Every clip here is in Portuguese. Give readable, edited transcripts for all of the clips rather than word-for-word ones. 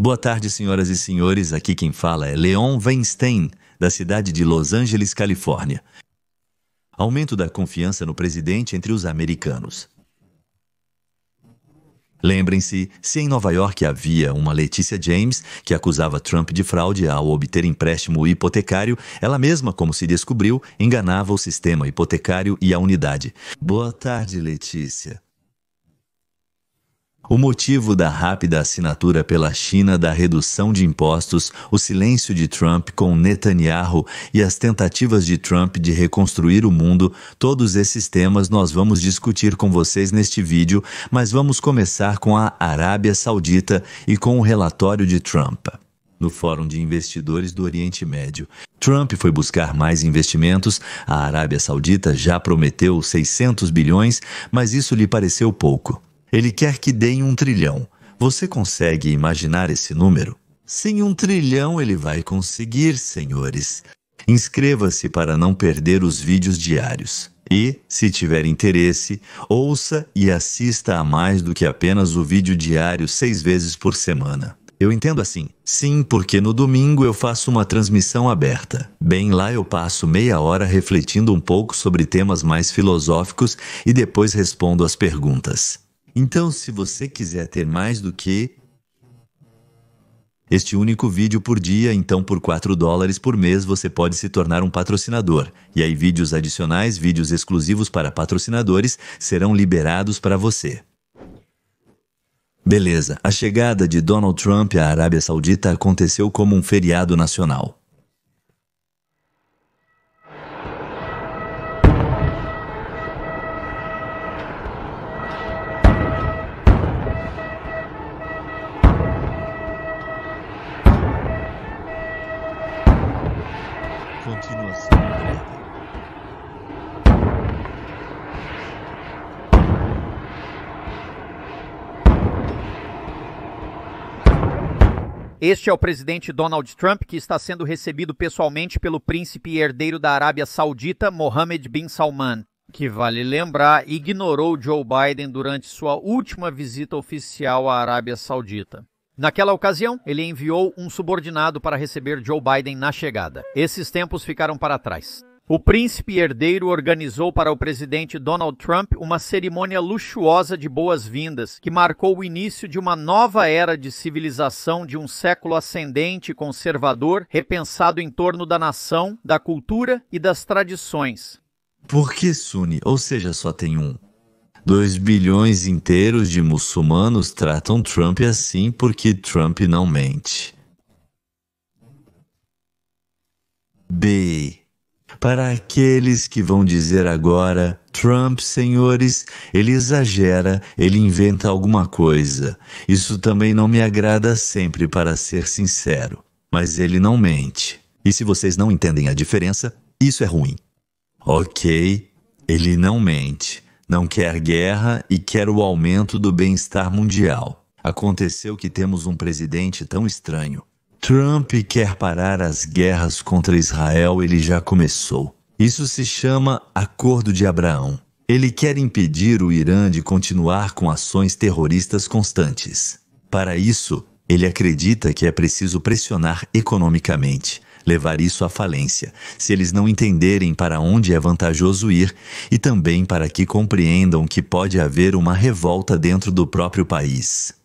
Boa tarde, senhoras e senhores. Aqui quem fala é Leon Weinstein, da cidade de Los Angeles, Califórnia. Aumento da confiança no presidente entre os americanos. Lembrem-se, se em Nova York havia uma Letícia James que acusava Trump de fraude ao obter empréstimo hipotecário, ela mesma, como se descobriu, enganava o sistema hipotecário e a unidade. Boa tarde, Letícia. O motivo da rápida assinatura pela China da redução de impostos, o silêncio de Trump com Netanyahu e as tentativas de Trump de reconstruir o mundo, todos esses temas nós vamos discutir com vocês neste vídeo, mas vamos começar com a Arábia Saudita e com o relatório de Trump. No Fórum de Investidores do Oriente Médio, Trump foi buscar mais investimentos, a Arábia Saudita já prometeu 600 bilhões, mas isso lhe pareceu pouco. Ele quer que deem 1 trilhão. Você consegue imaginar esse número? Sim, 1 trilhão ele vai conseguir, senhores. Inscreva-se para não perder os vídeos diários. E, se tiver interesse, ouça e assista a mais do que apenas o vídeo diário 6 vezes por semana. Eu entendo assim. Sim, porque no domingo eu faço uma transmissão aberta. Bem, lá eu passo meia hora refletindo um pouco sobre temas mais filosóficos e depois respondo as perguntas. Então, se você quiser ter mais do que este único vídeo por dia, então por $4 por mês você pode se tornar um patrocinador. E aí vídeos adicionais, vídeos exclusivos para patrocinadores serão liberados para você. Beleza, a chegada de Donald Trump à Arábia Saudita aconteceu como um feriado nacional. Continuação direta. Este é o presidente Donald Trump, que está sendo recebido pessoalmente pelo príncipe e herdeiro da Arábia Saudita, Mohammed bin Salman, que, vale lembrar, ignorou Joe Biden durante sua última visita oficial à Arábia Saudita. Naquela ocasião, ele enviou um subordinado para receber Joe Biden na chegada. Esses tempos ficaram para trás. O príncipe herdeiro organizou para o presidente Donald Trump uma cerimônia luxuosa de boas-vindas, que marcou o início de uma nova era de civilização de um século ascendente e conservador, repensado em torno da nação, da cultura e das tradições. Por que Sunni? Ou seja, só tem um. 2 bilhões inteiros de muçulmanos tratam Trump assim porque Trump não mente. B. Para aqueles que vão dizer agora, Trump, senhores, ele exagera, ele inventa alguma coisa. Isso também não me agrada sempre, para ser sincero. Mas ele não mente. E se vocês não entendem a diferença, isso é ruim. Ok, ele não mente. Não quer guerra e quer o aumento do bem-estar mundial. Aconteceu que temos um presidente tão estranho. Trump quer parar as guerras contra Israel, ele já começou. Isso se chama Acordo de Abraão. Ele quer impedir o Irã de continuar com ações terroristas constantes. Para isso, ele acredita que é preciso pressionar economicamente, levar isso à falência, se eles não entenderem para onde é vantajoso ir e também para que compreendam que pode haver uma revolta dentro do próprio país.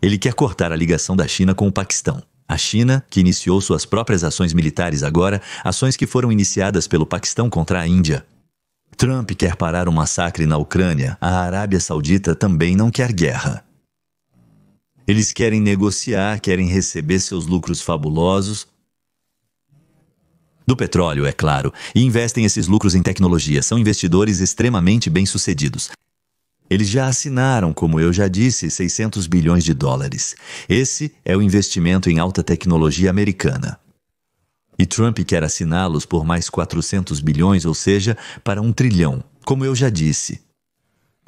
Ele quer cortar a ligação da China com o Paquistão. A China, que iniciou suas próprias ações militares agora, ações que foram iniciadas pelo Paquistão contra a Índia. Trump quer parar o massacre na Ucrânia, a Arábia Saudita também não quer guerra. Eles querem negociar, querem receber seus lucros fabulosos, do petróleo, é claro, e investem esses lucros em tecnologia. São investidores extremamente bem-sucedidos. Eles já assinaram, como eu já disse, 600 bilhões de dólares. Esse é o investimento em alta tecnologia americana. E Trump quer assiná-los por mais 400 bilhões, ou seja, para 1 trilhão, como eu já disse.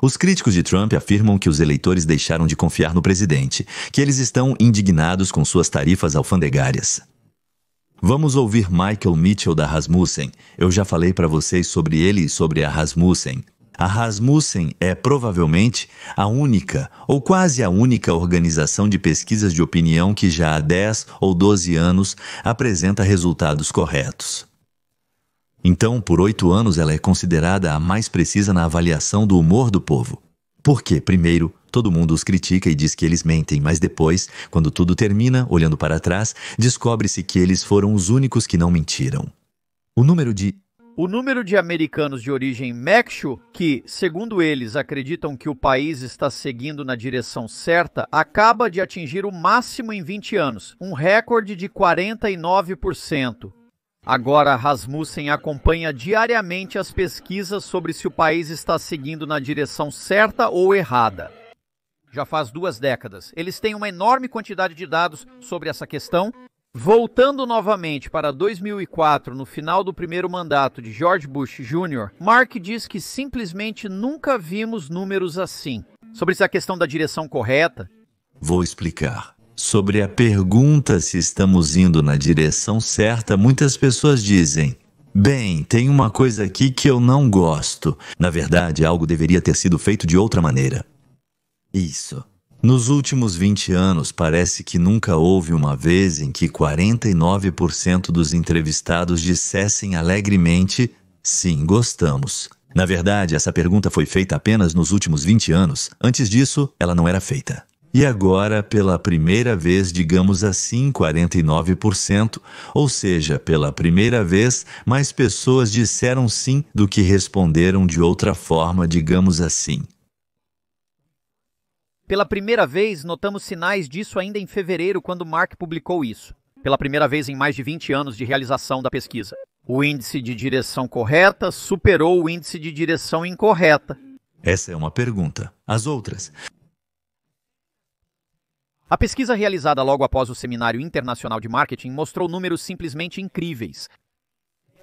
Os críticos de Trump afirmam que os eleitores deixaram de confiar no presidente, que eles estão indignados com suas tarifas alfandegárias. Vamos ouvir Michael Mitchell da Rasmussen. Eu já falei para vocês sobre ele e sobre a Rasmussen. A Rasmussen é provavelmente a única, ou quase a única organização de pesquisas de opinião que já há 10 ou 12 anos apresenta resultados corretos. Então, por 8 anos, ela é considerada a mais precisa na avaliação do humor do povo. Porque, primeiro, todo mundo os critica e diz que eles mentem, mas depois, quando tudo termina, olhando para trás, descobre-se que eles foram os únicos que não mentiram. O número de americanos de origem Mexico que, segundo eles, acreditam que o país está seguindo na direção certa, acaba de atingir o máximo em 20 anos, um recorde de 49%. Agora, Rasmussen acompanha diariamente as pesquisas sobre se o país está seguindo na direção certa ou errada. Já faz 2 décadas. Eles têm uma enorme quantidade de dados sobre essa questão. Voltando novamente para 2004, no final do primeiro mandato de George Bush Jr., Mark diz que simplesmente nunca vimos números assim. Sobre essa questão da direção correta, Vou explicar. Sobre a pergunta se estamos indo na direção certa, muitas pessoas dizem: bem, tem uma coisa aqui que eu não gosto. Na verdade, algo deveria ter sido feito de outra maneira. Isso. Nos últimos 20 anos, parece que nunca houve uma vez em que 49% dos entrevistados dissessem alegremente: sim, gostamos. Na verdade, essa pergunta foi feita apenas nos últimos 20 anos. Antes disso, ela não era feita. E agora, pela primeira vez, digamos assim, 49%, ou seja, pela primeira vez, mais pessoas disseram sim do que responderam de outra forma, digamos assim. Pela primeira vez, notamos sinais disso ainda em fevereiro, quando Mark publicou isso. Pela primeira vez em mais de 20 anos de realização da pesquisa. O índice de direção correta superou o índice de direção incorreta. Essa é uma pergunta. As outras? A pesquisa realizada logo após o Seminário Internacional de Marketing mostrou números simplesmente incríveis.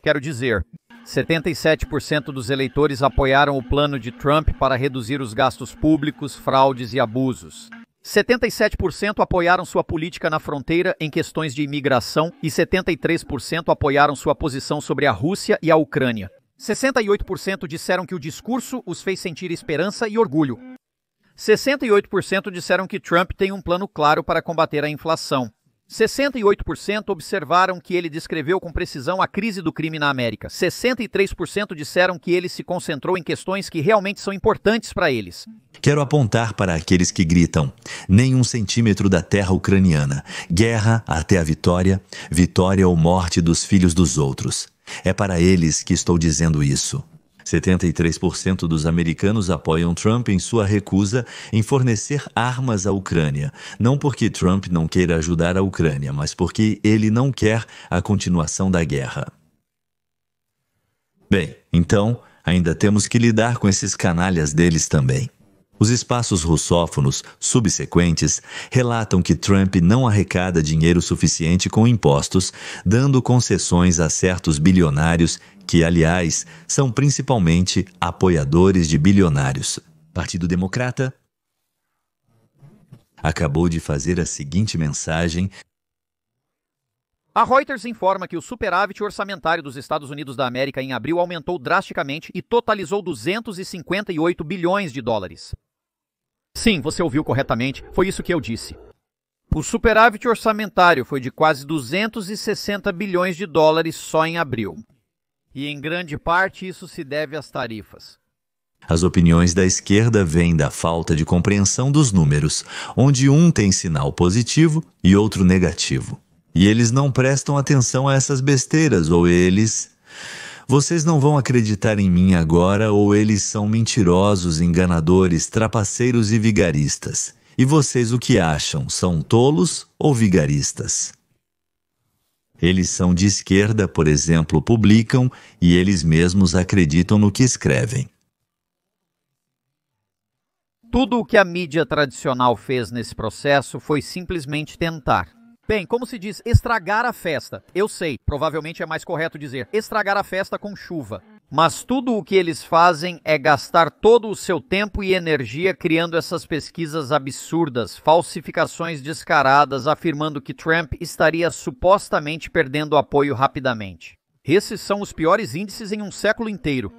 Quero dizer, 77% dos eleitores apoiaram o plano de Trump para reduzir os gastos públicos, fraudes e abusos. 77% apoiaram sua política na fronteira em questões de imigração e 73% apoiaram sua posição sobre a Rússia e a Ucrânia. 68% disseram que o discurso os fez sentir esperança e orgulho. 68% disseram que Trump tem um plano claro para combater a inflação. 68% observaram que ele descreveu com precisão a crise do crime na América. 63% disseram que ele se concentrou em questões que realmente são importantes para eles. Quero apontar para aqueles que gritam: nem 1 centímetro da terra ucraniana, guerra até a vitória, vitória ou morte dos filhos dos outros. É para eles que estou dizendo isso. 73% dos americanos apoiam Trump em sua recusa em fornecer armas à Ucrânia. Não porque Trump não queira ajudar a Ucrânia, mas porque ele não quer a continuação da guerra. Bem, então, ainda temos que lidar com esses canalhas deles também. Os espaços russófonos subsequentes relatam que Trump não arrecada dinheiro suficiente com impostos, dando concessões a certos bilionários que, aliás, são principalmente apoiadores de bilionários. Partido Democrata acabou de fazer a seguinte mensagem. A Reuters informa que o superávit orçamentário dos Estados Unidos da América em abril aumentou drasticamente e totalizou 258 bilhões de dólares. Sim, você ouviu corretamente, foi isso que eu disse. O superávit orçamentário foi de quase 260 bilhões de dólares só em abril. E em grande parte isso se deve às tarifas. As opiniões da esquerda vêm da falta de compreensão dos números, onde um tem sinal positivo e outro negativo. E eles não prestam atenção a essas besteiras, ou eles... Vocês não vão acreditar em mim agora, ou eles são mentirosos, enganadores, trapaceiros e vigaristas. E vocês o que acham? São tolos ou vigaristas? Eles são de esquerda, por exemplo, publicam e eles mesmos acreditam no que escrevem. Tudo o que a mídia tradicional fez nesse processo foi simplesmente tentar. Bem, como se diz, estragar a festa. Eu sei, provavelmente é mais correto dizer estragar a festa com chuva. Mas tudo o que eles fazem é gastar todo o seu tempo e energia criando essas pesquisas absurdas, falsificações descaradas, afirmando que Trump estaria supostamente perdendo apoio rapidamente. Esses são os piores índices em um século inteiro.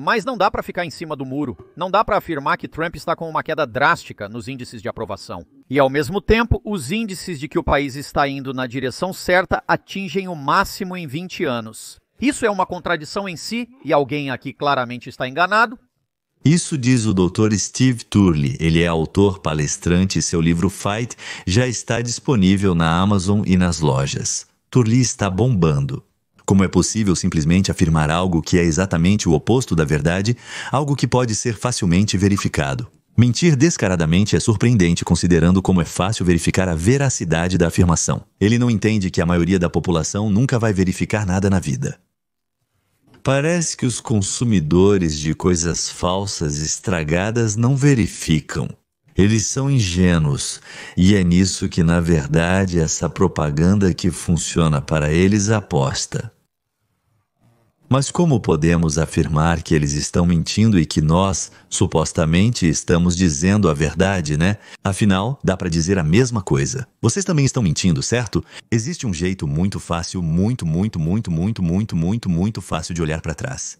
Mas não dá para ficar em cima do muro. Não dá para afirmar que Trump está com uma queda drástica nos índices de aprovação. E, ao mesmo tempo, os índices de que o país está indo na direção certa atingem o máximo em 20 anos. Isso é uma contradição em si, e alguém aqui claramente está enganado. Isso diz o Dr. Steve Turley. Ele é autor, palestrante e seu livro Fight já está disponível na Amazon e nas lojas. Turley está bombando. Como é possível simplesmente afirmar algo que é exatamente o oposto da verdade, algo que pode ser facilmente verificado? Mentir descaradamente é surpreendente considerando como é fácil verificar a veracidade da afirmação. Ele não entende que a maioria da população nunca vai verificar nada na vida. Parece que os consumidores de coisas falsas estragadas não verificam. Eles são ingênuos, e é nisso que, na verdade, essa propaganda que funciona para eles aposta. Mas como podemos afirmar que eles estão mentindo e que nós, supostamente, estamos dizendo a verdade, né? Afinal, dá para dizer a mesma coisa. Vocês também estão mentindo, certo? Existe um jeito muito fácil, muito fácil de olhar para trás.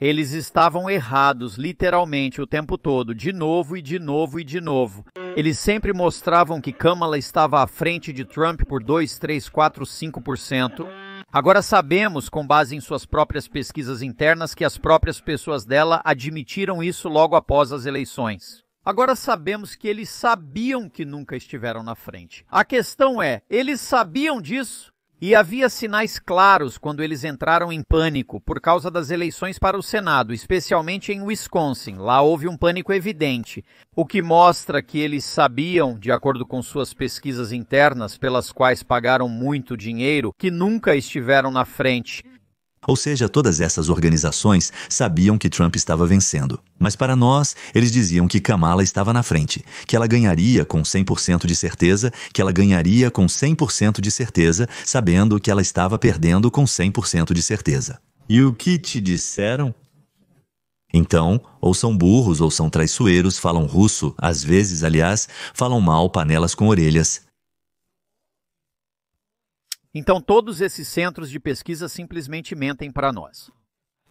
Eles estavam errados, literalmente, o tempo todo, de novo e de novo e de novo. Eles sempre mostravam que Kamala estava à frente de Trump por 2, 3, 4, 5%. Agora sabemos, com base em suas próprias pesquisas internas, que as próprias pessoas dela admitiram isso logo após as eleições. Agora sabemos que eles sabiam que nunca estiveram na frente. A questão é, eles sabiam disso? E havia sinais claros quando eles entraram em pânico por causa das eleições para o Senado, especialmente em Wisconsin. Lá houve um pânico evidente, o que mostra que eles sabiam, de acordo com suas pesquisas internas, pelas quais pagaram muito dinheiro, que nunca estiveram na frente. Ou seja, todas essas organizações sabiam que Trump estava vencendo. Mas para nós, eles diziam que Kamala estava na frente, que ela ganharia com 100% de certeza, que ela ganharia com 100% de certeza, sabendo que ela estava perdendo com 100% de certeza. E o que te disseram? Então, ou são burros ou são traiçoeiros, falam russo, às vezes, aliás, falam mal panelas com orelhas. Então todos esses centros de pesquisa simplesmente mentem para nós.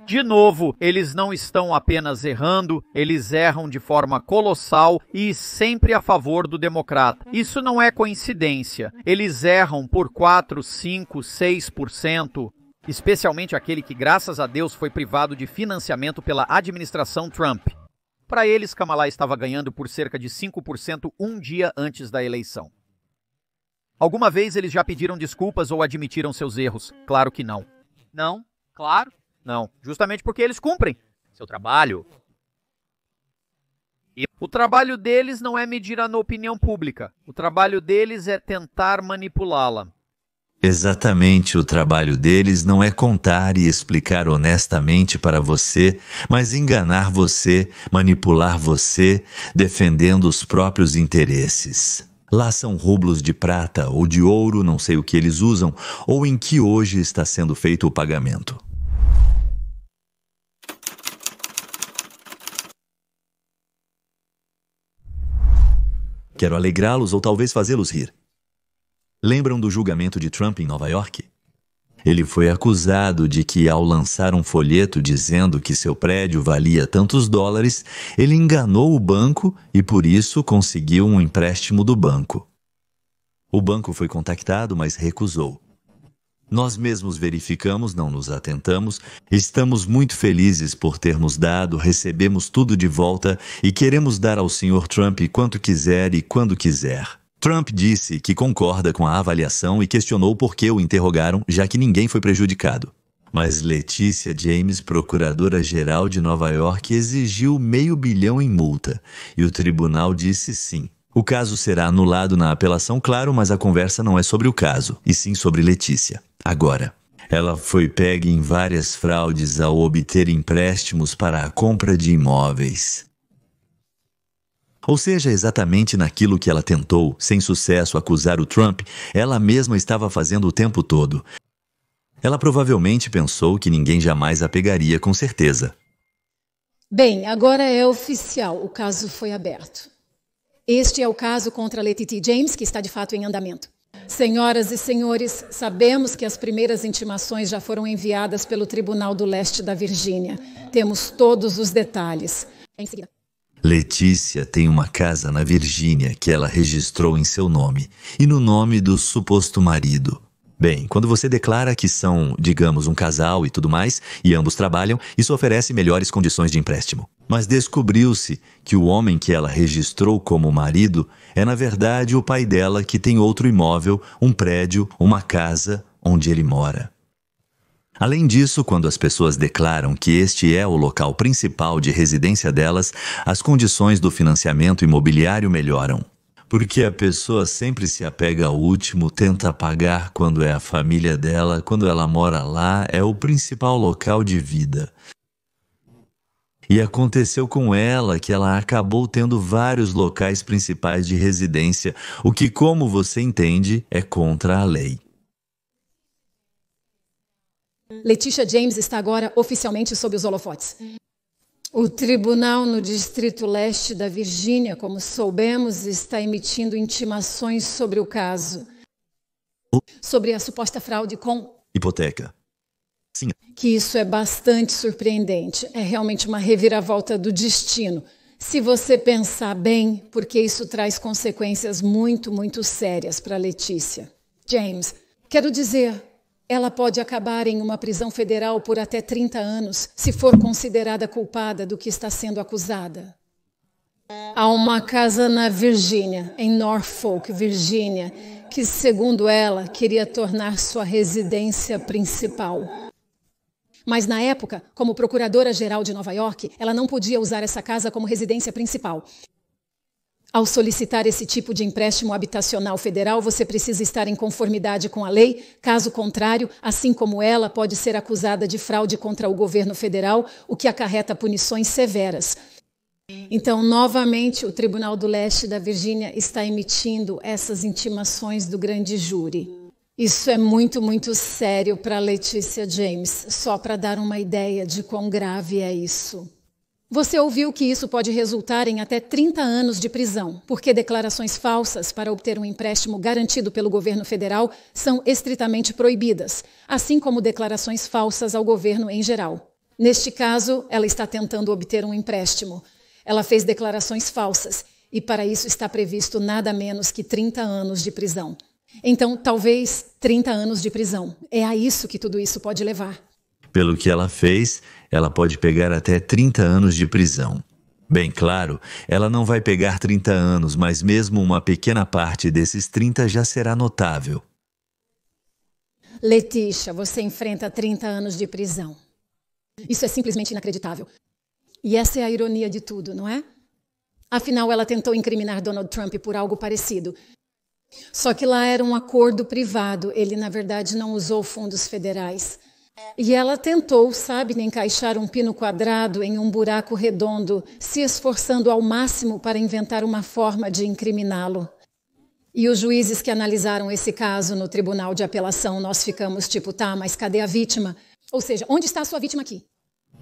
De novo, eles não estão apenas errando, eles erram de forma colossal e sempre a favor do democrata. Isso não é coincidência. Eles erram por 4, 5, 6%, especialmente aquele que, graças a Deus, foi privado de financiamento pela administração Trump. Para eles, Kamala estava ganhando por cerca de 5% um dia antes da eleição. Alguma vez eles já pediram desculpas ou admitiram seus erros? Claro que não. Não, claro. Não, justamente porque eles cumprem seu trabalho. E o trabalho deles não é medir a opinião pública. O trabalho deles é tentar manipulá-la. Exatamente, o trabalho deles não é contar e explicar honestamente para você, mas enganar você, manipular você, defendendo os próprios interesses. Lá são rublos de prata ou de ouro, não sei o que eles usam, ou em que hoje está sendo feito o pagamento. Quero alegrá-los ou talvez fazê-los rir. Lembram do julgamento de Trump em Nova York? Ele foi acusado de que, ao lançar um folheto dizendo que seu prédio valia tantos dólares, ele enganou o banco e, por isso, conseguiu um empréstimo do banco. O banco foi contactado, mas recusou. Nós mesmos verificamos, não nos atentamos, estamos muito felizes por termos dado, recebemos tudo de volta e queremos dar ao Sr. Trump quanto quiser e quando quiser. Trump disse que concorda com a avaliação e questionou por que o interrogaram, já que ninguém foi prejudicado. Mas Letícia James, procuradora-geral de Nova York, exigiu $500 milhão em multa, e o tribunal disse sim. O caso será anulado na apelação, claro, mas a conversa não é sobre o caso, e sim sobre Letícia. Agora, ela foi pega em várias fraudes ao obter empréstimos para a compra de imóveis. Ou seja, exatamente naquilo que ela tentou, sem sucesso, acusar o Trump, ela mesma estava fazendo o tempo todo. Ela provavelmente pensou que ninguém jamais a pegaria, com certeza. Bem, agora é oficial, o caso foi aberto. Este é o caso contra Letiti James, que está de fato em andamento. Senhoras e senhores, sabemos que as primeiras intimações já foram enviadas pelo Tribunal do Leste da Virgínia. Temos todos os detalhes. Em seguida. Letícia tem uma casa na Virgínia que ela registrou em seu nome e no nome do suposto marido. Bem, quando você declara que são, digamos, um casal e tudo mais, e ambos trabalham, isso oferece melhores condições de empréstimo. Mas descobriu-se que o homem que ela registrou como marido é, na verdade, o pai dela que tem outro imóvel, um prédio, uma casa onde ele mora. Além disso, quando as pessoas declaram que este é o local principal de residência delas, as condições do financiamento imobiliário melhoram. Porque a pessoa sempre se apega ao último, tenta pagar quando é a família dela, quando ela mora lá, é o principal local de vida. E aconteceu com ela que ela acabou tendo vários locais principais de residência, o que, como você entende, é contra a lei. Letícia James está agora oficialmente sob os holofotes. O tribunal no Distrito Leste da Virgínia, como soubemos, está emitindo intimações sobre o caso. Sobre a suposta fraude com hipoteca. Sim. Que isso é bastante surpreendente. É realmente uma reviravolta do destino. Se você pensar bem, porque isso traz consequências muito, muito sérias para Letícia. James, quero dizer, ela pode acabar em uma prisão federal por até 30 anos, se for considerada culpada do que está sendo acusada. Há uma casa na Virgínia, em Norfolk, Virgínia, que, segundo ela, queria tornar sua residência principal. Mas, na época, como procuradora-geral de Nova York, ela não podia usar essa casa como residência principal. Ao solicitar esse tipo de empréstimo habitacional federal, você precisa estar em conformidade com a lei. Caso contrário, assim como ela, pode ser acusada de fraude contra o governo federal, o que acarreta punições severas. Então, novamente, o Tribunal do Leste da Virgínia está emitindo essas intimações do grande júri. Isso é muito, muito sério para Letícia James, só para dar uma ideia de quão grave é isso. Você ouviu que isso pode resultar em até 30 anos de prisão, porque declarações falsas para obter um empréstimo garantido pelo governo federal são estritamente proibidas, assim como declarações falsas ao governo em geral. Neste caso, ela está tentando obter um empréstimo. Ela fez declarações falsas e para isso está previsto nada menos que 30 anos de prisão. Então, talvez 30 anos de prisão. É a isso que tudo isso pode levar. Pelo que ela fez, ela pode pegar até 30 anos de prisão. Bem claro, ela não vai pegar 30 anos, mas mesmo uma pequena parte desses 30 já será notável. Letícia, você enfrenta 30 anos de prisão. Isso é simplesmente inacreditável. E essa é a ironia de tudo, não é? Afinal, ela tentou incriminar Donald Trump por algo parecido. Só que lá era um acordo privado. Ele, na verdade, não usou fundos federais. E ela tentou, sabe, encaixar um pino quadrado em um buraco redondo, se esforçando ao máximo para inventar uma forma de incriminá-lo. E os juízes que analisaram esse caso no Tribunal de Apelação, nós ficamos tipo, tá, mas cadê a vítima? Ou seja, onde está a sua vítima aqui?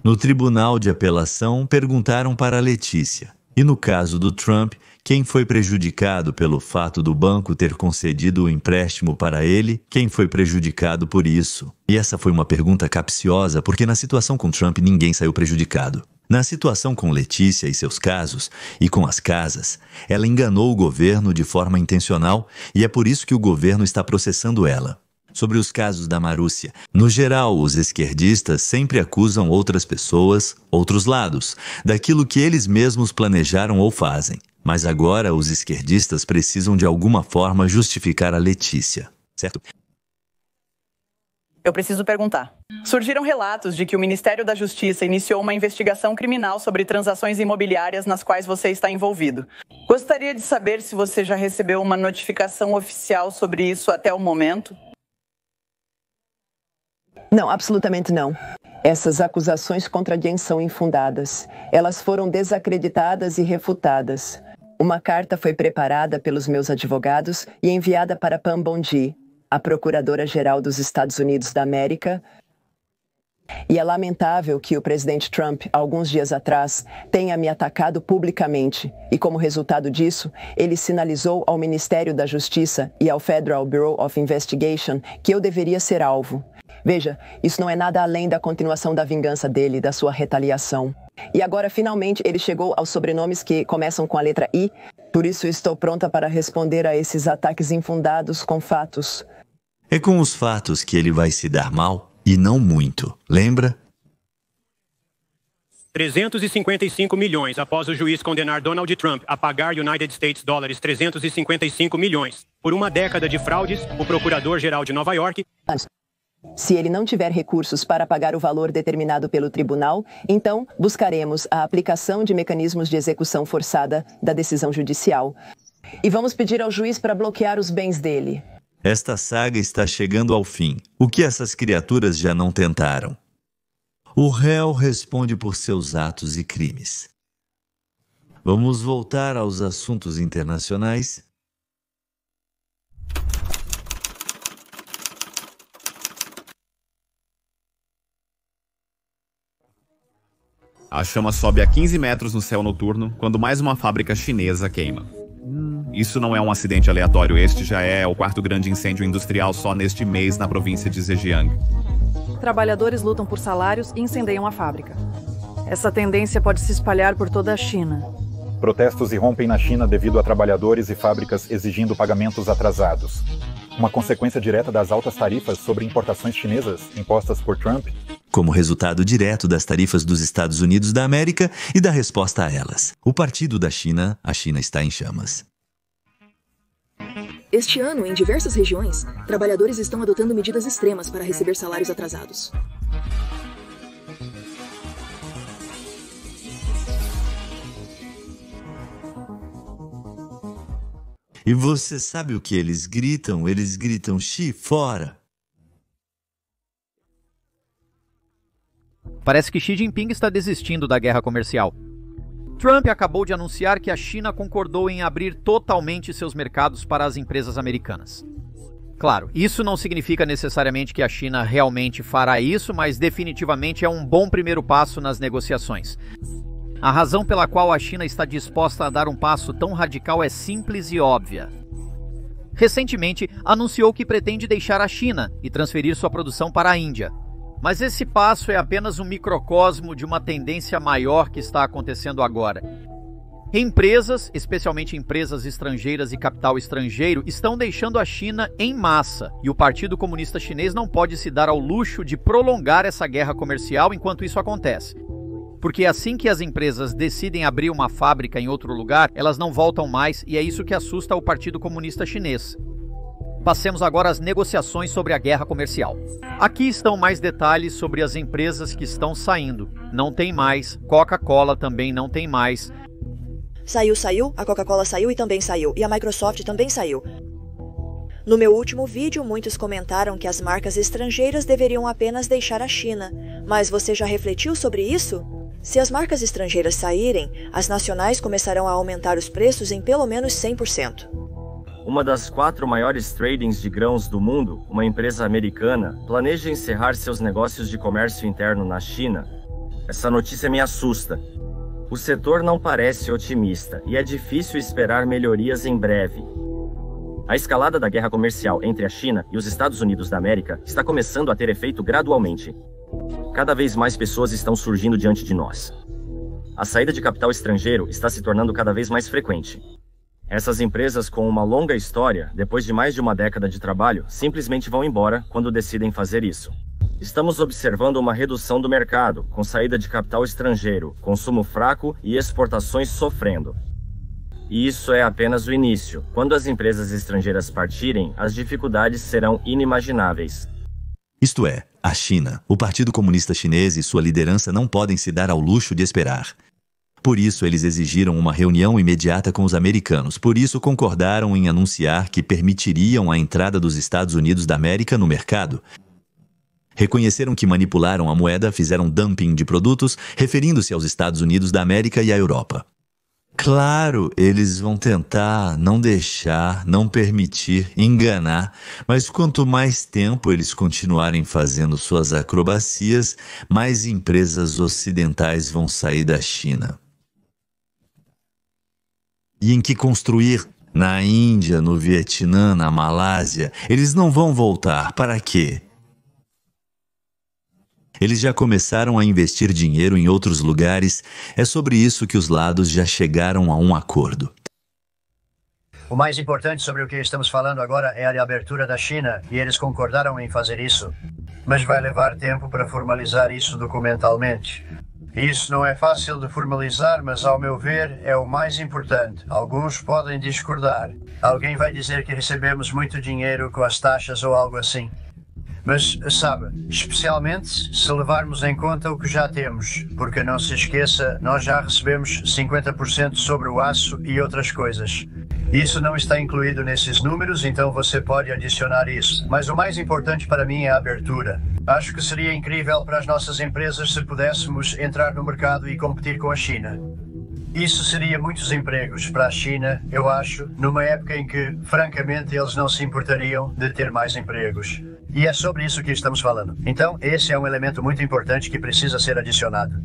No Tribunal de Apelação, perguntaram para a Letícia. E no caso do Trump, quem foi prejudicado pelo fato do banco ter concedido o empréstimo para ele? Quem foi prejudicado por isso? E essa foi uma pergunta capciosa, porque na situação com Trump ninguém saiu prejudicado. Na situação com Letícia e seus casos, e com as casas, ela enganou o governo de forma intencional e é por isso que o governo está processando ela. Sobre os casos da Marúcia, no geral, os esquerdistas sempre acusam outras pessoas, outros lados, daquilo que eles mesmos planejaram ou fazem. Mas agora os esquerdistas precisam de alguma forma justificar a Letícia, certo? Eu preciso perguntar. Surgiram relatos de que o Ministério da Justiça iniciou uma investigação criminal sobre transações imobiliárias nas quais você está envolvido. Gostaria de saber se você já recebeu uma notificação oficial sobre isso até o momento. Não, absolutamente não. Essas acusações contra Jen são infundadas. Elas foram desacreditadas e refutadas. Uma carta foi preparada pelos meus advogados e enviada para Pam Bondi, a Procuradora-Geral dos Estados Unidos da América, E é lamentável que o presidente Trump, alguns dias atrás, tenha me atacado publicamente. E como resultado disso, ele sinalizou ao Ministério da Justiça e ao Federal Bureau of Investigation que eu deveria ser alvo. Veja, isso não é nada além da continuação da vingança dele, da sua retaliação. E agora, finalmente, ele chegou aos sobrenomes que começam com a letra I. Por isso, estou pronta para responder a esses ataques infundados com fatos. É com os fatos que ele vai se dar mal, e não muito. Lembra? 355 milhões após o juiz condenar Donald Trump a pagar United States dólares 355 milhões. Por uma década de fraudes, o procurador-geral de Nova York... Se ele não tiver recursos para pagar o valor determinado pelo tribunal, então buscaremos a aplicação de mecanismos de execução forçada da decisão judicial. E vamos pedir ao juiz para bloquear os bens dele. Esta saga está chegando ao fim. O que essas criaturas já não tentaram? O réu responde por seus atos e crimes. Vamos voltar aos assuntos internacionais. A chama sobe a 15 metros no céu noturno quando mais uma fábrica chinesa queima. Isso não é um acidente aleatório, este já é o quarto grande incêndio industrial só neste mês na província de Zhejiang. Trabalhadores lutam por salários e incendeiam a fábrica. Essa tendência pode se espalhar por toda a China. Protestos irrompem na China devido a trabalhadores e fábricas exigindo pagamentos atrasados. Uma consequência direta das altas tarifas sobre importações chinesas impostas por Trump, como resultado direto das tarifas dos Estados Unidos da América e da resposta a elas. O Partido da China, a China está em chamas. Este ano, em diversas regiões, trabalhadores estão adotando medidas extremas para receber salários atrasados. E você sabe o que eles gritam? Eles gritam Xi fora. Parece que Xi Jinping está desistindo da guerra comercial. Trump acabou de anunciar que a China concordou em abrir totalmente seus mercados para as empresas americanas. Claro, isso não significa necessariamente que a China realmente fará isso, mas definitivamente é um bom primeiro passo nas negociações. A razão pela qual a China está disposta a dar um passo tão radical é simples e óbvia. Recentemente, anunciou que pretende deixar a China e transferir sua produção para a Índia. Mas esse passo é apenas um microcosmo de uma tendência maior que está acontecendo agora. Empresas, especialmente empresas estrangeiras e capital estrangeiro, estão deixando a China em massa, e o Partido Comunista Chinês não pode se dar ao luxo de prolongar essa guerra comercial enquanto isso acontece. Porque assim que as empresas decidem abrir uma fábrica em outro lugar, elas não voltam mais, e é isso que assusta o Partido Comunista Chinês. Passemos agora às negociações sobre a guerra comercial. Aqui estão mais detalhes sobre as empresas que estão saindo. Não tem mais, Coca-Cola também não tem mais. Saiu, a Coca-Cola saiu e também saiu, e a Microsoft também saiu. No meu último vídeo, muitos comentaram que as marcas estrangeiras deveriam apenas deixar a China. Mas você já refletiu sobre isso? Se as marcas estrangeiras saírem, as nacionais começarão a aumentar os preços em pelo menos 100%. Uma das 4 maiores tradings de grãos do mundo, uma empresa americana, planeja encerrar seus negócios de comércio interno na China. Essa notícia me assusta. O setor não parece otimista e é difícil esperar melhorias em breve. A escalada da guerra comercial entre a China e os Estados Unidos da América está começando a ter efeito gradualmente. Cada vez mais pessoas estão surgindo diante de nós. A saída de capital estrangeiro está se tornando cada vez mais frequente. Essas empresas com uma longa história, depois de mais de uma década de trabalho, simplesmente vão embora quando decidem fazer isso. Estamos observando uma redução do mercado, com saída de capital estrangeiro, consumo fraco e exportações sofrendo. E isso é apenas o início. Quando as empresas estrangeiras partirem, as dificuldades serão inimagináveis. Isto é, a China, o Partido Comunista Chinês e sua liderança não podem se dar ao luxo de esperar. Por isso, eles exigiram uma reunião imediata com os americanos. Por isso, concordaram em anunciar que permitiriam a entrada dos Estados Unidos da América no mercado. Reconheceram que manipularam a moeda, fizeram dumping de produtos, referindo-se aos Estados Unidos da América e à Europa. Claro, eles vão tentar não deixar, não permitir, enganar, mas quanto mais tempo eles continuarem fazendo suas acrobacias, mais empresas ocidentais vão sair da China. E em que construir? Na Índia, no Vietnã, na Malásia, eles não vão voltar. Para quê? Eles já começaram a investir dinheiro em outros lugares. É sobre isso que os lados já chegaram a um acordo. O mais importante sobre o que estamos falando agora é a reabertura da China, e eles concordaram em fazer isso. Mas vai levar tempo para formalizar isso documentalmente. Isso não é fácil de formalizar, mas ao meu ver é o mais importante. Alguns podem discordar. Alguém vai dizer que recebemos muito dinheiro com as taxas ou algo assim. Mas, sabe, especialmente se levarmos em conta o que já temos, porque não se esqueça, nós já recebemos 50% sobre o aço e outras coisas. Isso não está incluído nesses números, então você pode adicionar isso. Mas o mais importante para mim é a abertura. Acho que seria incrível para as nossas empresas se pudéssemos entrar no mercado e competir com a China. Isso seria muitos empregos para a China, eu acho, numa época em que, francamente, eles não se importariam de ter mais empregos. E é sobre isso que estamos falando. Então, esse é um elemento muito importante que precisa ser adicionado.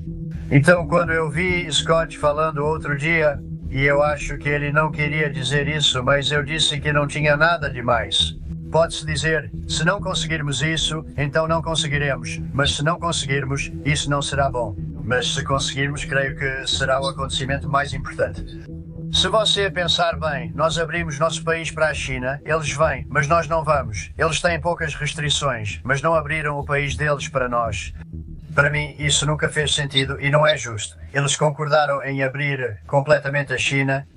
Então, quando eu vi Scott falando outro dia, e eu acho que ele não queria dizer isso, mas eu disse que não tinha nada demais. Pode-se dizer, se não conseguirmos isso, então não conseguiremos. Mas se não conseguirmos, isso não será bom. Mas se conseguirmos, creio que será o acontecimento mais importante. Se você pensar bem, nós abrimos nosso país para a China, eles vêm, mas nós não vamos. Eles têm poucas restrições, mas não abriram o país deles para nós. Para mim, isso nunca fez sentido e não é justo. Eles concordaram em abrir completamente a China,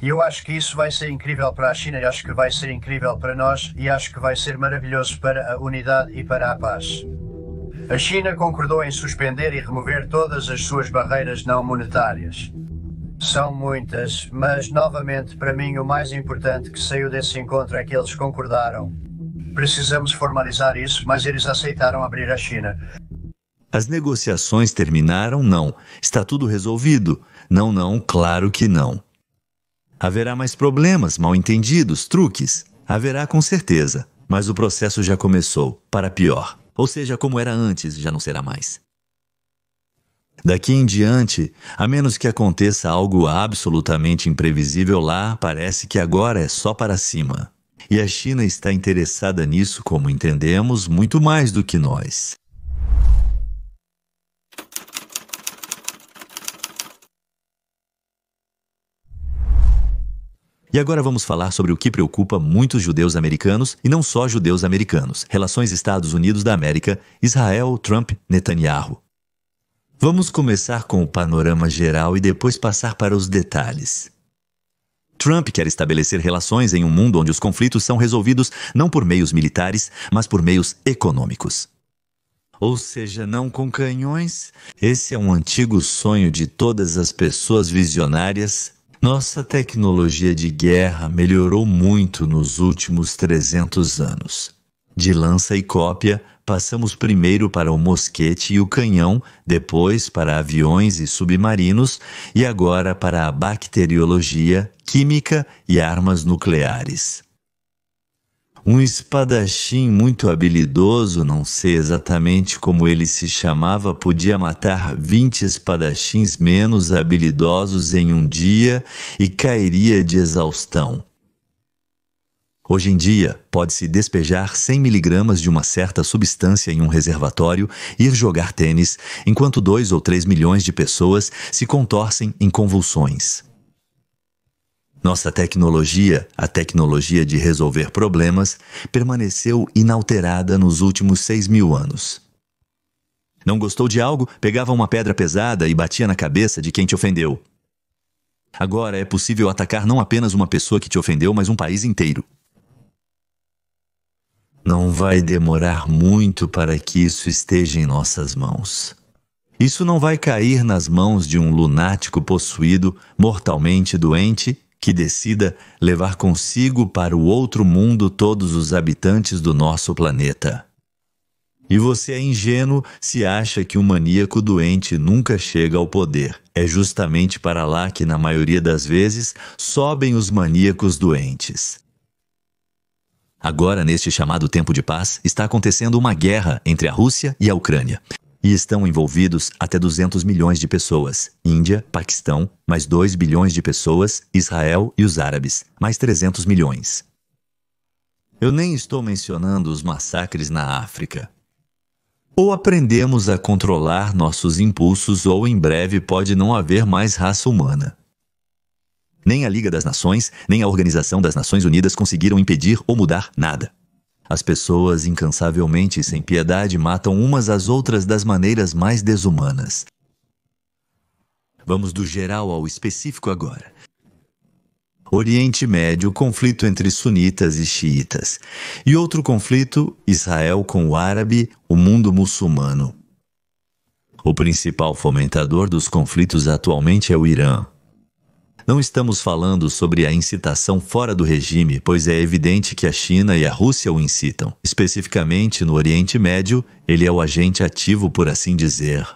e eu acho que isso vai ser incrível para a China, e acho que vai ser incrível para nós, e acho que vai ser maravilhoso para a unidade e para a paz. A China concordou em suspender e remover todas as suas barreiras não monetárias. São muitas, mas novamente, para mim, o mais importante que saiu desse encontro é que eles concordaram. Precisamos formalizar isso, mas eles aceitaram abrir a China. As negociações terminaram? Não. Está tudo resolvido? Não, não, claro que não. Haverá mais problemas, mal-entendidos, truques? Haverá com certeza, mas o processo já começou, para pior. Ou seja, como era antes, já não será mais. Daqui em diante, a menos que aconteça algo absolutamente imprevisível lá, parece que agora é só para cima. E a China está interessada nisso, como entendemos, muito mais do que nós. E agora vamos falar sobre o que preocupa muitos judeus americanos, e não só judeus americanos, relações Estados Unidos da América, Israel, Trump, Netanyahu. Vamos começar com o panorama geral e depois passar para os detalhes. Trump quer estabelecer relações em um mundo onde os conflitos são resolvidos não por meios militares, mas por meios econômicos. Ou seja, não com canhões. Esse é um antigo sonho de todas as pessoas visionárias. Nossa tecnologia de guerra melhorou muito nos últimos 300 anos. De lança e cópia, passamos primeiro para o mosquete e o canhão, depois para aviões e submarinos e agora para a bacteriologia, química e armas nucleares. Um espadachim muito habilidoso, não sei exatamente como ele se chamava, podia matar 20 espadachins menos habilidosos em um dia e cairia de exaustão. Hoje em dia, pode-se despejar 100 miligramas de uma certa substância em um reservatório e ir jogar tênis, enquanto 2 ou 3 milhões de pessoas se contorcem em convulsões. Nossa tecnologia, a tecnologia de resolver problemas, permaneceu inalterada nos últimos 6.000 anos. Não gostou de algo? Pegava uma pedra pesada e batia na cabeça de quem te ofendeu. Agora é possível atacar não apenas uma pessoa que te ofendeu, mas um país inteiro. Não vai demorar muito para que isso esteja em nossas mãos. Isso não vai cair nas mãos de um lunático possuído, mortalmente doente, que decida levar consigo para o outro mundo todos os habitantes do nosso planeta. E você é ingênuo se acha que um maníaco doente nunca chega ao poder. É justamente para lá que, na maioria das vezes, sobem os maníacos doentes. Agora, neste chamado tempo de paz, está acontecendo uma guerra entre a Rússia e a Ucrânia. E estão envolvidos até 200 milhões de pessoas. Índia, Paquistão, mais 2 bilhões de pessoas, Israel e os árabes, mais 300 milhões. Eu nem estou mencionando os massacres na África. Ou aprendemos a controlar nossos impulsos, ou em breve pode não haver mais raça humana. Nem a Liga das Nações, nem a Organização das Nações Unidas conseguiram impedir ou mudar nada. As pessoas, incansavelmente e sem piedade, matam umas às outras das maneiras mais desumanas. Vamos do geral ao específico agora. Oriente Médio, conflito entre sunitas e xiitas. E outro conflito, Israel com o árabe, o mundo muçulmano. O principal fomentador dos conflitos atualmente é o Irã. Não estamos falando sobre a incitação fora do regime, pois é evidente que a China e a Rússia o incitam. Especificamente no Oriente Médio, ele é o agente ativo, por assim dizer.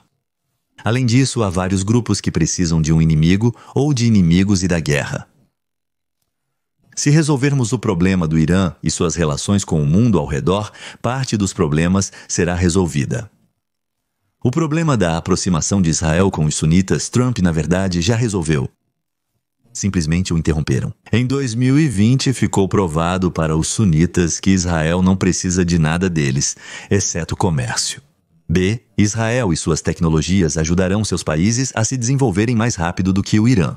Além disso, há vários grupos que precisam de um inimigo ou de inimigos e da guerra. Se resolvermos o problema do Irã e suas relações com o mundo ao redor, parte dos problemas será resolvida. O problema da aproximação de Israel com os sunitas, Trump, na verdade, já resolveu. Simplesmente o interromperam. Em 2020, ficou provado para os sunitas que Israel não precisa de nada deles, exceto comércio. B. Israel e suas tecnologias ajudarão seus países a se desenvolverem mais rápido do que o Irã.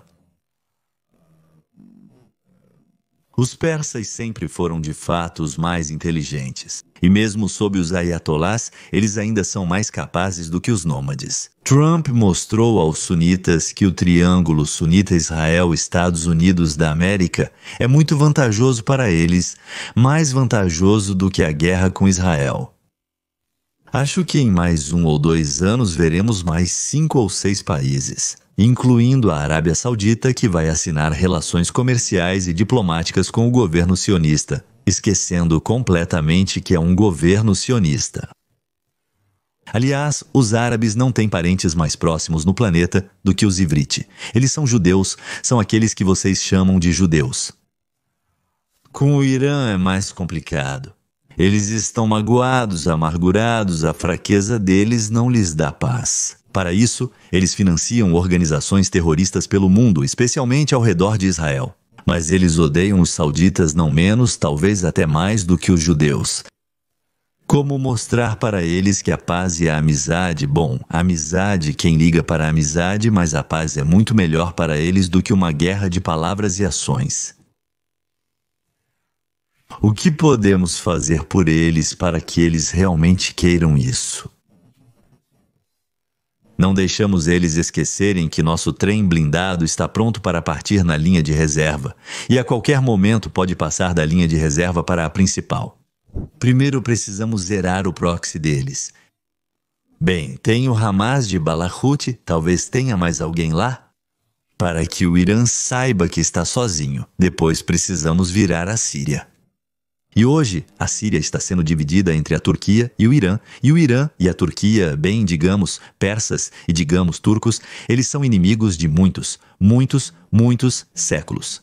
Os persas sempre foram de fato os mais inteligentes. E mesmo sob os ayatolás, eles ainda são mais capazes do que os nômades. Trump mostrou aos sunitas que o triângulo sunita-Israel-Estados Unidos da América é muito vantajoso para eles, mais vantajoso do que a guerra com Israel. Acho que em mais 1 ou 2 anos veremos mais 5 ou 6 países, incluindo a Arábia Saudita, que vai assinar relações comerciais e diplomáticas com o governo sionista, esquecendo completamente que é um governo sionista. Aliás, os árabes não têm parentes mais próximos no planeta do que os Ivrite. Eles são judeus, são aqueles que vocês chamam de judeus. Com o Irã é mais complicado. Eles estão magoados, amargurados, a fraqueza deles não lhes dá paz. Para isso, eles financiam organizações terroristas pelo mundo, especialmente ao redor de Israel. Mas eles odeiam os sauditas não menos, talvez até mais do que os judeus. Como mostrar para eles que a paz e a amizade, bom, a amizade, quem liga para a amizade, mas a paz é muito melhor para eles do que uma guerra de palavras e ações. O que podemos fazer por eles para que eles realmente queiram isso? Não deixamos eles esquecerem que nosso trem blindado está pronto para partir na linha de reserva, e a qualquer momento pode passar da linha de reserva para a principal. Primeiro precisamos zerar o proxy deles. Bem, tem o Hamas de Balarut, talvez tenha mais alguém lá? Para que o Irã saiba que está sozinho, depois precisamos virar a Síria. E hoje, a Síria está sendo dividida entre a Turquia e o Irã e a Turquia, bem, digamos, persas e digamos turcos, eles são inimigos de muitos séculos.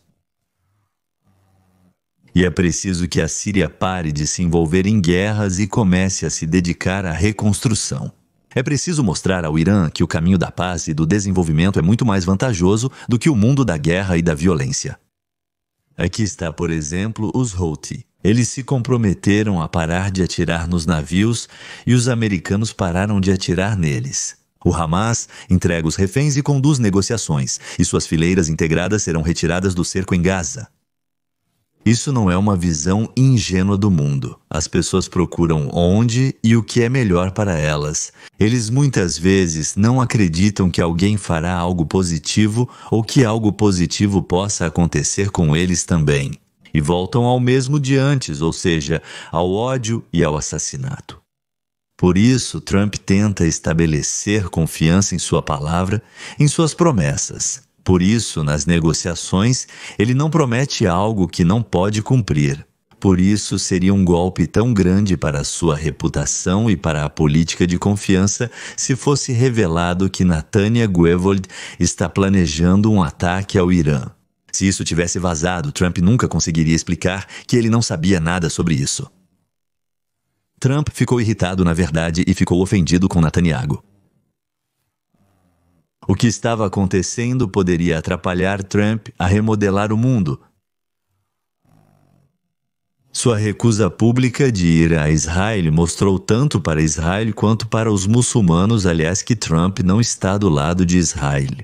E é preciso que a Síria pare de se envolver em guerras e comece a se dedicar à reconstrução. É preciso mostrar ao Irã que o caminho da paz e do desenvolvimento é muito mais vantajoso do que o mundo da guerra e da violência. Aqui está, por exemplo, os Houthi. Eles se comprometeram a parar de atirar nos navios e os americanos pararam de atirar neles. O Hamas entrega os reféns e conduz negociações, e suas fileiras integradas serão retiradas do cerco em Gaza. Isso não é uma visão ingênua do mundo. As pessoas procuram onde e o que é melhor para elas. Eles muitas vezes não acreditam que alguém fará algo positivo ou que algo positivo possa acontecer com eles também. E voltam ao mesmo de antes, ou seja, ao ódio e ao assassinato. Por isso, Trump tenta estabelecer confiança em sua palavra, em suas promessas. Por isso, nas negociações, ele não promete algo que não pode cumprir. Por isso, seria um golpe tão grande para a sua reputação e para a política de confiança se fosse revelado que Nathaniel Guevold está planejando um ataque ao Irã. Se isso tivesse vazado, Trump nunca conseguiria explicar que ele não sabia nada sobre isso. Trump ficou irritado, na verdade, e ficou ofendido com Netanyahu. O que estava acontecendo poderia atrapalhar Trump a remodelar o mundo. Sua recusa pública de ir a Israel mostrou tanto para Israel quanto para os muçulmanos, aliás, que Trump não está do lado de Israel.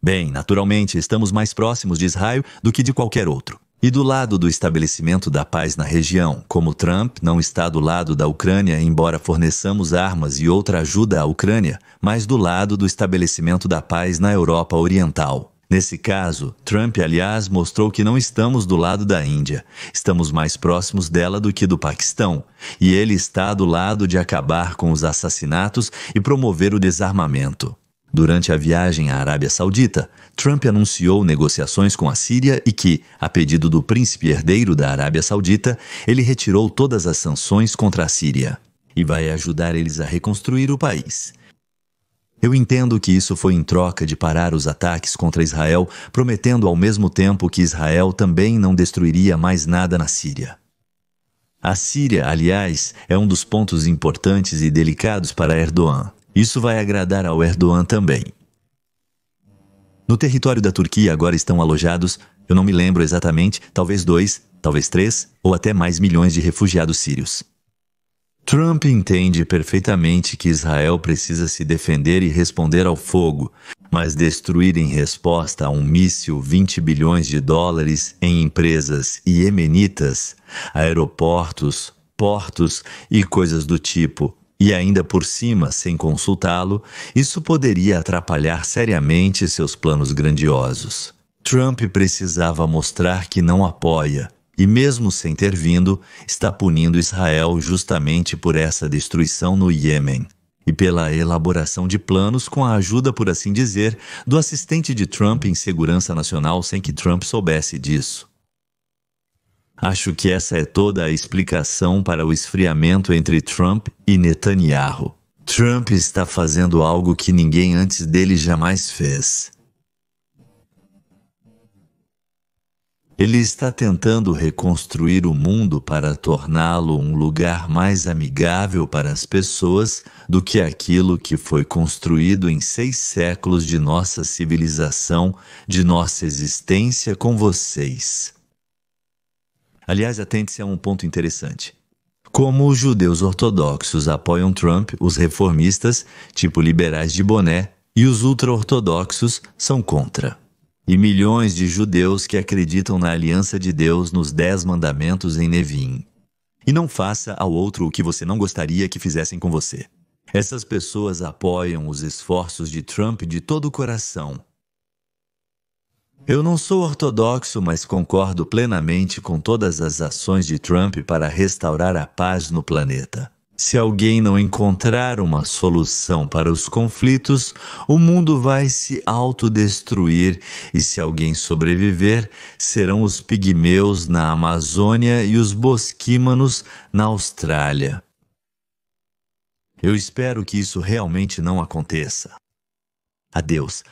Bem, naturalmente, estamos mais próximos de Israel do que de qualquer outro. E do lado do estabelecimento da paz na região, como Trump não está do lado da Ucrânia, embora forneçamos armas e outra ajuda à Ucrânia, mas do lado do estabelecimento da paz na Europa Oriental. Nesse caso, Trump, aliás, mostrou que não estamos do lado da Índia. Estamos mais próximos dela do que do Paquistão. E ele está do lado de acabar com os assassinatos e promover o desarmamento. Durante a viagem à Arábia Saudita, Trump anunciou negociações com a Síria e que, a pedido do príncipe herdeiro da Arábia Saudita, ele retirou todas as sanções contra a Síria e vai ajudar eles a reconstruir o país. Eu entendo que isso foi em troca de parar os ataques contra Israel, prometendo ao mesmo tempo que Israel também não destruiria mais nada na Síria. A Síria, aliás, é um dos pontos importantes e delicados para Erdogan. Isso vai agradar ao Erdogan também. No território da Turquia agora estão alojados, eu não me lembro exatamente, talvez 2, talvez 3 ou até mais milhões de refugiados sírios. Trump entende perfeitamente que Israel precisa se defender e responder ao fogo, mas destruir em resposta a um míssil 20 bilhões de dólares em empresas iemenitas, aeroportos, portos e coisas do tipo, e ainda por cima, sem consultá-lo, isso poderia atrapalhar seriamente seus planos grandiosos. Trump precisava mostrar que não apoia, e mesmo sem ter vindo, está punindo Israel justamente por essa destruição no Iêmen, e pela elaboração de planos com a ajuda, por assim dizer, do assistente de Trump em segurança nacional sem que Trump soubesse disso. Acho que essa é toda a explicação para o esfriamento entre Trump e Netanyahu. Trump está fazendo algo que ninguém antes dele jamais fez. Ele está tentando reconstruir o mundo para torná-lo um lugar mais amigável para as pessoas do que aquilo que foi construído em 6 séculos de nossa civilização, de nossa existência com vocês. Aliás, atente-se a um ponto interessante. Como os judeus ortodoxos apoiam Trump, os reformistas, tipo liberais de boné, e os ultra-ortodoxos são contra. E milhões de judeus que acreditam na aliança de Deus nos 10 mandamentos em Nevim. E não faça ao outro o que você não gostaria que fizessem com você. Essas pessoas apoiam os esforços de Trump de todo o coração. Eu não sou ortodoxo, mas concordo plenamente com todas as ações de Trump para restaurar a paz no planeta. Se alguém não encontrar uma solução para os conflitos, o mundo vai se autodestruir, e se alguém sobreviver, serão os pigmeus na Amazônia e os bosquímanos na Austrália. Eu espero que isso realmente não aconteça. Adeus.